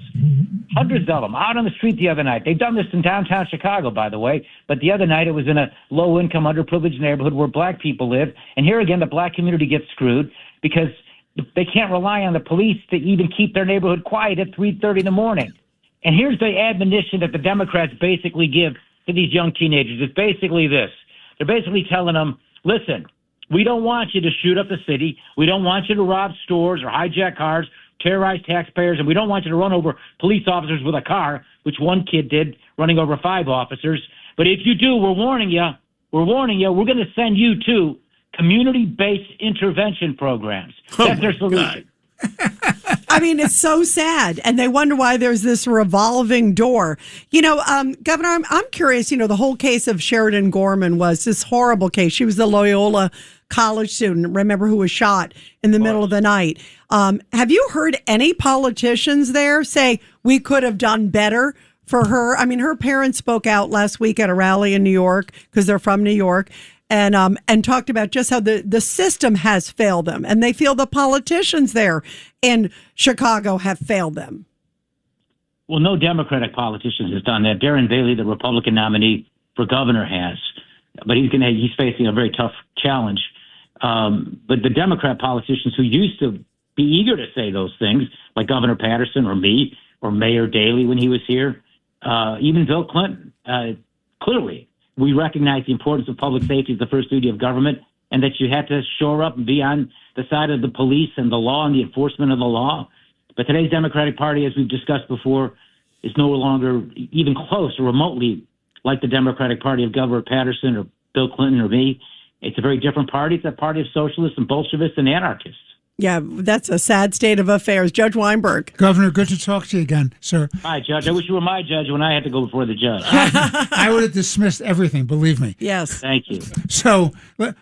Hundreds of them out on the street the other night. They've done this in downtown Chicago, by the way. But the other night it was in a low-income, underprivileged neighborhood where black people live. And here again, the black community gets screwed because they can't rely on the police to even keep their neighborhood quiet at 3:30 in the morning. And here's the admonition that the Democrats basically give to these young teenagers. It's basically this. They're basically telling them, listen, we don't want you to shoot up the city. We don't want you to rob stores or hijack cars, terrorize taxpayers, and we don't want you to run over police officers with a car, which one kid did, running over 5 officers. But if you do, we're warning you. We're going to send you to community-based intervention programs. That's their solution. It's so sad. And they wonder why there's this revolving door. Governor, I'm curious, the whole case of Sheridan Gorman was this horrible case. She was the Loyola College student, remember, who was shot in the middle of the night. Have you heard any politicians there say we could have done better for her? Her parents spoke out last week at a rally in New York because they're from New York. And talked about just how the system has failed them, and they feel the politicians there in Chicago have failed them. Well, no Democratic politician has done that. Darren Bailey, the Republican nominee for governor, has, but he's facing a very tough challenge. But the Democrat politicians who used to be eager to say those things, like Governor Patterson or me or Mayor Daley when he was here, even Bill Clinton, clearly. We recognize the importance of public safety as the first duty of government, and that you have to shore up and be on the side of the police and the law and the enforcement of the law. But today's Democratic Party, as we've discussed before, is no longer even close or remotely like the Democratic Party of Governor Patterson or Bill Clinton or me. It's a very different party. It's a party of socialists and Bolshevists and anarchists. Yeah, that's a sad state of affairs. Judge Weinberg. Governor, good to talk to you again, sir. Hi, Judge. I wish you were my judge when I had to go before the judge. I would have dismissed everything, believe me. Yes. Thank you. So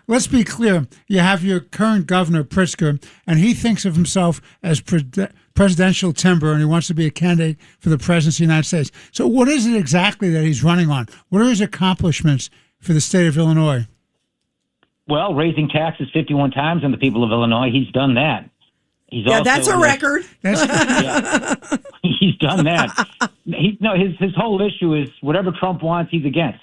let's be clear. You have your current governor, Pritzker, and he thinks of himself as presidential timber, and he wants to be a candidate for the presidency of the United States. So what is it exactly that he's running on? What are his accomplishments for the state of Illinois? Well, raising taxes 51 times on the people of Illinois, he's done that. That's a record. He's done that. His whole issue is whatever Trump wants, he's against.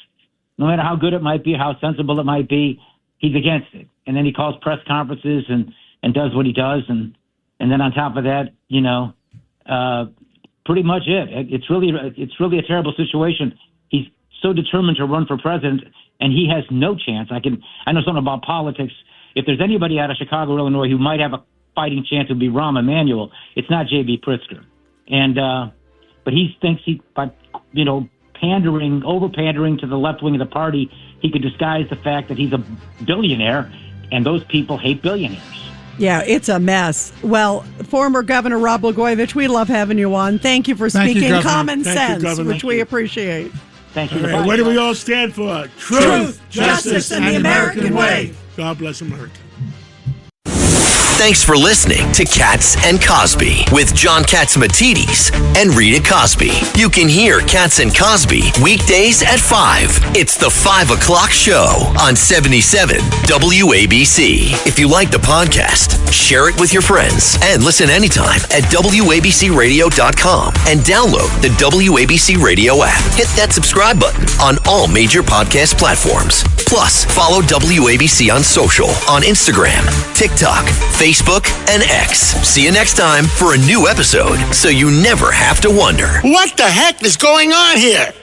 No matter how good it might be, how sensible it might be, he's against it. And then he calls press conferences and does what he does. And then on top of that, pretty much it. It's really a terrible situation. He's so determined to run for president, and he has no chance. I know something about politics. If there's anybody out of Chicago, Illinois, who might have a fighting chance, it would be Rahm Emanuel. It's not J.B. Pritzker. And but he thinks by over-pandering to the left wing of the party, he could disguise the fact that he's a billionaire, and those people hate billionaires. Yeah, it's a mess. Well, former Governor Rod Blagojevich, we love having you on. Thank you for speaking common sense, which we appreciate. Thank you. Right, what do we all stand for? Truth, justice, and the American way. God bless America. Thanks for listening to Katz and Cosby with John Catsimatidis and Rita Cosby. You can hear Katz and Cosby weekdays at 5. It's the 5 o'clock show on 77 WABC. If you like the podcast, share it with your friends and listen anytime at WABCRadio.com and download the WABC Radio app. Hit that subscribe button on all major podcast platforms. Plus, follow WABC on social on Instagram, TikTok, Facebook, and X. See you next time for a new episode so you never have to wonder. What the heck is going on here?